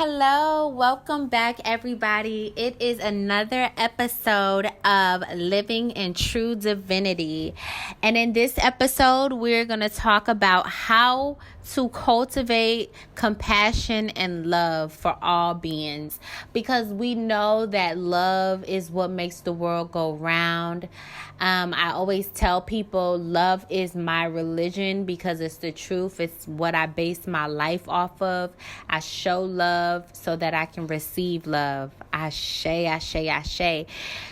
Hello, welcome back, everybody. It is another episode of Living in True Divinity. And in this episode, we're going to talk about how to cultivate compassion and love for all beings, because we know that love is what makes the world go round. I always tell people love is my religion because it's the truth. It's what I base my life off of. I show love so that I can receive love. Ashe, ashe, ashe.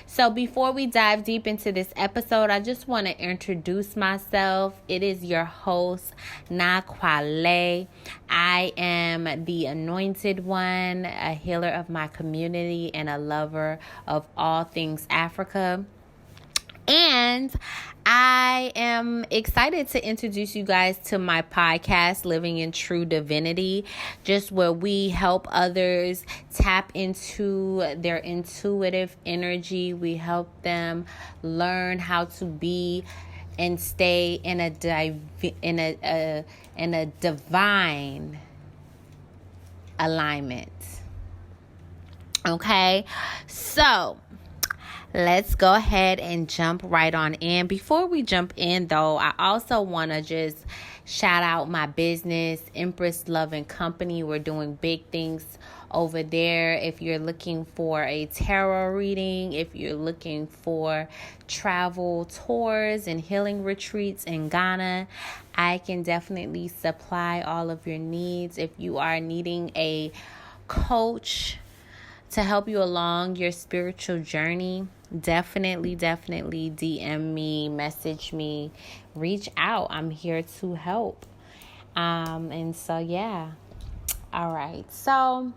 So before we dive deep into this episode, I just want to introduce myself. It is your host, Nakwale. I am the anointed one, a healer of my community, and a lover of all things Africa. And I am excited to introduce you guys to my podcast, Living in True Divinity, just where we help others tap into their intuitive energy. We help them learn how to be and stay in a divine alignment. Okay, so let's go ahead and jump right on in. Before we jump in, though, I also want to just shout out my business, Empress Love and Company. We're doing big things over there. If you're looking for a tarot reading, if you're looking for travel tours and healing retreats in Ghana, I can definitely supply all of your needs. If you are needing a coach to help you along your spiritual journey, definitely DM me, message me, reach out. I'm here to help. And so, yeah. All right. So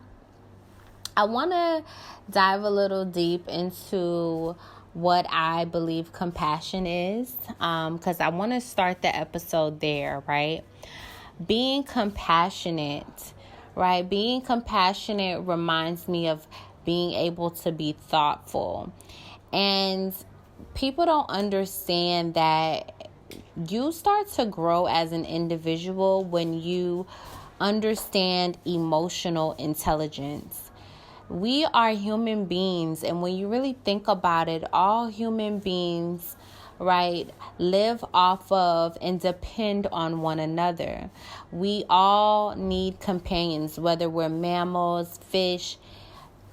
I want to dive a little deep into what I believe compassion is, because I want to start the episode there, right? Being compassionate, right? Being compassionate reminds me of being able to be thoughtful. And people don't understand that you start to grow as an individual when you understand emotional intelligence. We are human beings, and when you really think about it, all human beings, right, live off of and depend on one another. We all need companions, whether we're mammals, fish.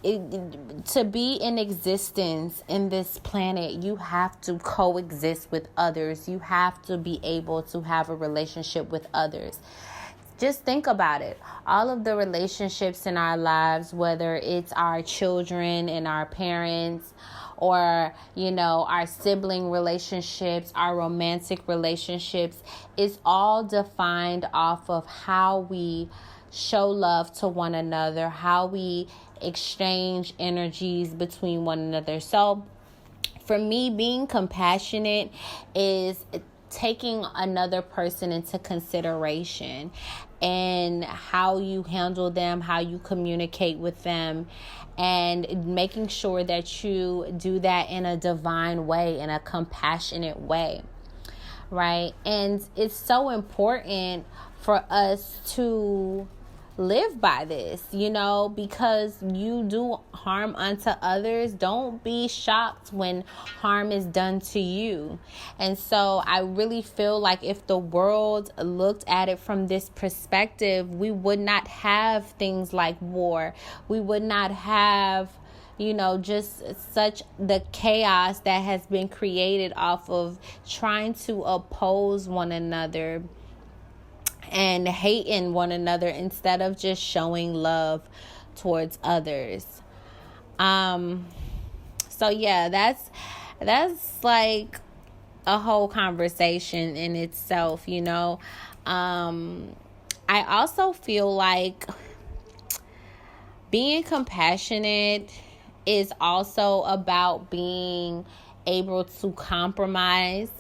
To be in existence in this planet, you have to coexist with others. You have to be able to have a relationship with others. Just think about it. All of the relationships in our lives, whether it's our children and our parents, or, our sibling relationships, our romantic relationships, is all defined off of how we show love to one another, how we exchange energies between one another. So for me, being compassionate is taking another person into consideration and how you handle them, how you communicate with them, and making sure that you do that in a divine way, in a compassionate way, right? And it's so important for us to live by this, because you do harm unto others. Don't be shocked when harm is done to you. And so I really feel like if the world looked at it from this perspective, we would not have things like war. We would not have just such the chaos that has been created off of trying to oppose one another and hating one another instead of just showing love towards others. So yeah, that's like a whole conversation in itself, I also feel like being compassionate is also about being able to compromise.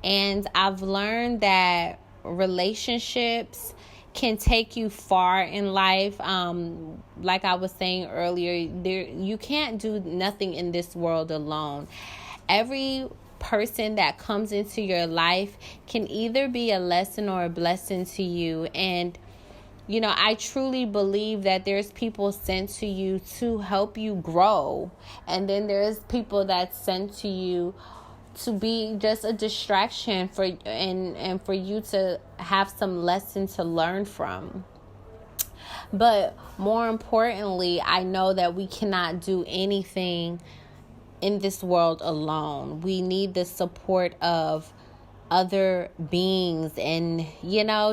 And I've learned that relationships can take you far in life. Like I was saying earlier, you can't do nothing in this world alone. Every person that comes into your life can either be a lesson or a blessing to you. And I truly believe that there's people sent to you to help you grow. And then there's people that's sent to you to be just a distraction and for you to have some lesson to learn from. But more importantly, I know that we cannot do anything in this world alone. We need the support of other beings and,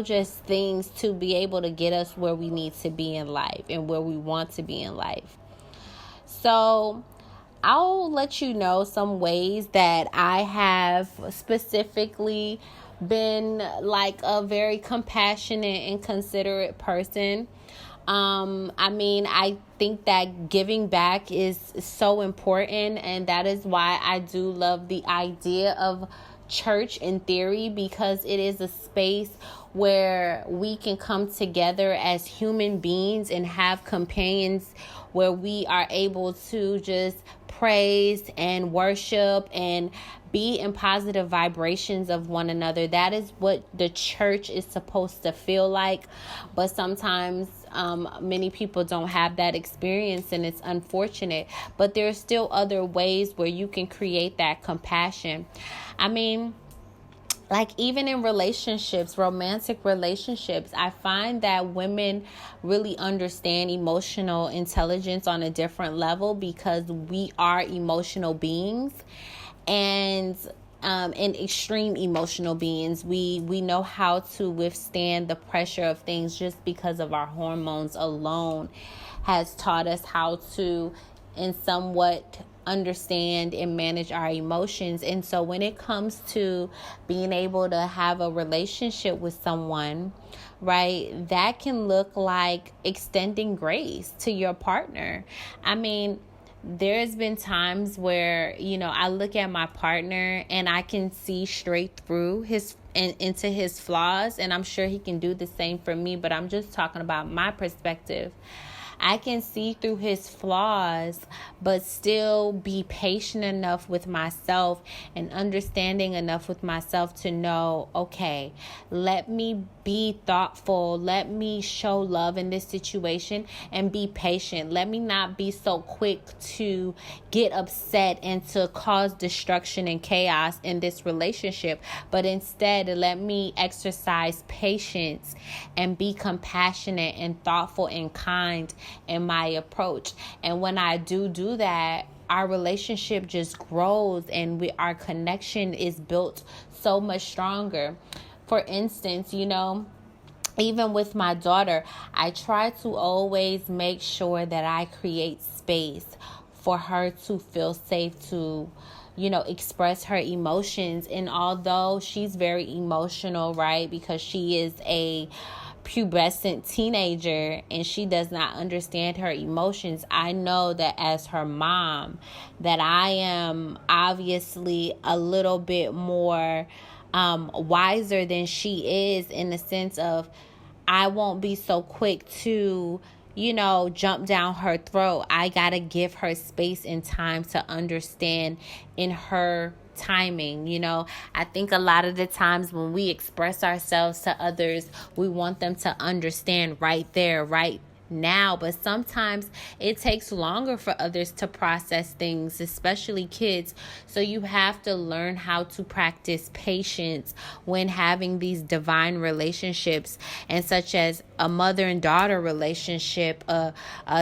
just things to be able to get us where we need to be in life and where we want to be in life. So I'll let you know some ways that I have specifically been like a very compassionate and considerate person. I think that giving back is so important, and that is why I do love the idea of church in theory, because it is a space where we can come together as human beings and have companions where we are able to just praise and worship and be in positive vibrations of one another. That is what the church is supposed to feel like. But sometimes many people don't have that experience, and it's unfortunate. But there's still other ways where you can create that compassion. Like even in relationships, romantic relationships, I find that women really understand emotional intelligence on a different level, because we are emotional beings, and extreme emotional beings. We know how to withstand the pressure of things just because of our hormones alone has taught us how to, in somewhat, understand and manage our emotions. And so when it comes to being able to have a relationship with someone, right, that can look like extending grace to your partner. There's been times where, I look at my partner and I can see straight through into his flaws, and I'm sure he can do the same for me, but I'm just talking about my perspective. I can see through his flaws, but still be patient enough with myself and understanding enough with myself to know, okay, let me be thoughtful. Let me show love in this situation and be patient. Let me not be so quick to get upset and to cause destruction and chaos in this relationship, but instead let me exercise patience and be compassionate and thoughtful and kind in my approach. And when I do that, our relationship just grows, and our connection is built so much stronger. For instance, even with my daughter, I try to always make sure that I create space for her to feel safe to, express her emotions. And although she's very emotional, right, because she is a pubescent teenager and she does not understand her emotions, I know that as her mom, that I am obviously a little bit more wiser than she is, in the sense of I won't be so quick to jump down her throat. I gotta give her space and time to understand in her timing. I think a lot of the times when we express ourselves to others, we want them to understand right there, right now, but sometimes it takes longer for others to process things, especially kids. So you have to learn how to practice patience when having these divine relationships, and such as a mother and daughter relationship, a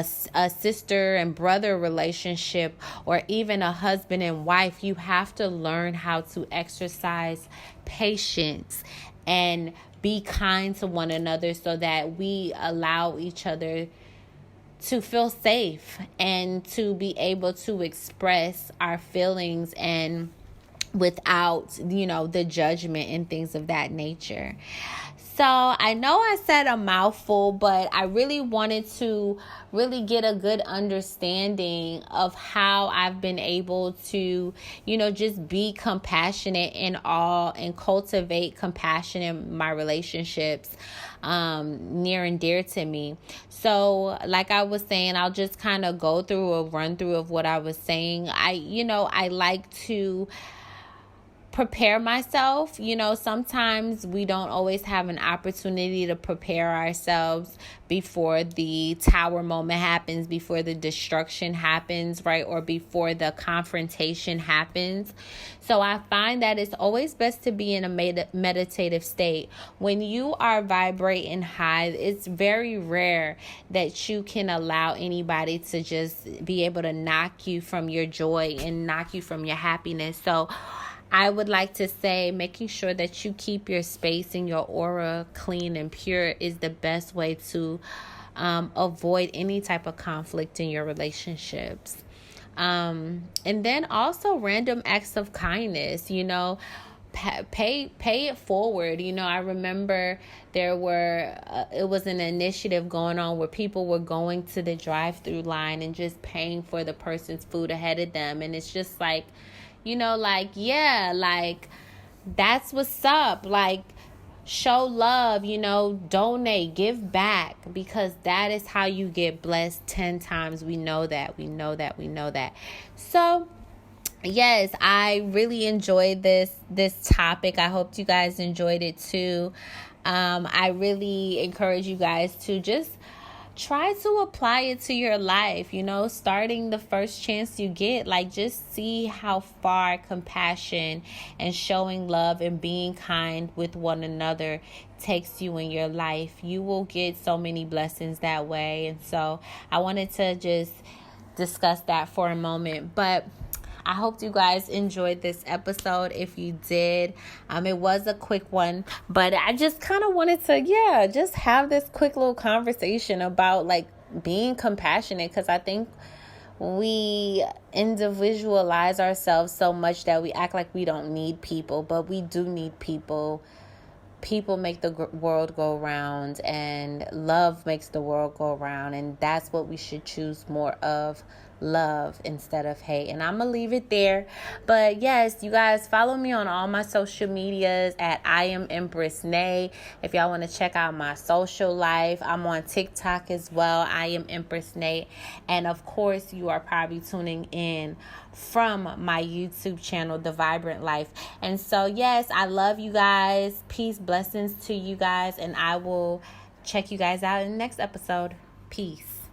sister and brother relationship, or even a husband and wife. You have to learn how to exercise patience and be kind to one another, so that we allow each other to feel safe and to be able to express our feelings, and without, the judgment and things of that nature. So I know I said a mouthful, but I really wanted to really get a good understanding of how I've been able to, just be compassionate in all and cultivate compassion in my relationships near and dear to me. So like I was saying, I'll just kind of go through a run through of what I was saying. I like to prepare myself. Sometimes we don't always have an opportunity to prepare ourselves before the tower moment happens, before the destruction happens, right? Or before the confrontation happens. So I find that it's always best to be in a meditative state. When you are vibrating high, it's very rare that you can allow anybody to just be able to knock you from your joy and knock you from your happiness. So I would like to say making sure that you keep your space and your aura clean and pure is the best way to avoid any type of conflict in your relationships. And then also random acts of kindness, pay it forward. I remember there were it was an initiative going on where people were going to the drive-through line and just paying for the person's food ahead of them. And it's just like, that's what's up. Show love, donate, give back, because that is how you get blessed 10 times. We know that. So yes, I really enjoyed this topic. I hope you guys enjoyed it too. I really encourage you guys to just try to apply it to your life, starting the first chance you get. Just see how far compassion and showing love and being kind with one another takes you in your life. You will get so many blessings that way. And so I wanted to just discuss that for a moment. But I hope you guys enjoyed this episode. If you did, it was a quick one, but I just kind of wanted to, just have this quick little conversation about being compassionate, because I think we individualize ourselves so much that we act like we don't need people, but we do need people. People make the world go round, and love makes the world go round, and that's what we should choose more of. Love instead of hate. And I'm gonna leave it there. But yes, you guys follow me on all my social medias at I am Empress Nay. If y'all want to check out my social life, I'm on TikTok as well. I am Empress Nay. And of course, you are probably tuning in from my YouTube channel, The Vibrant Life. And so yes, I love you guys. Peace, blessings to you guys, and I will check you guys out in the next episode. Peace.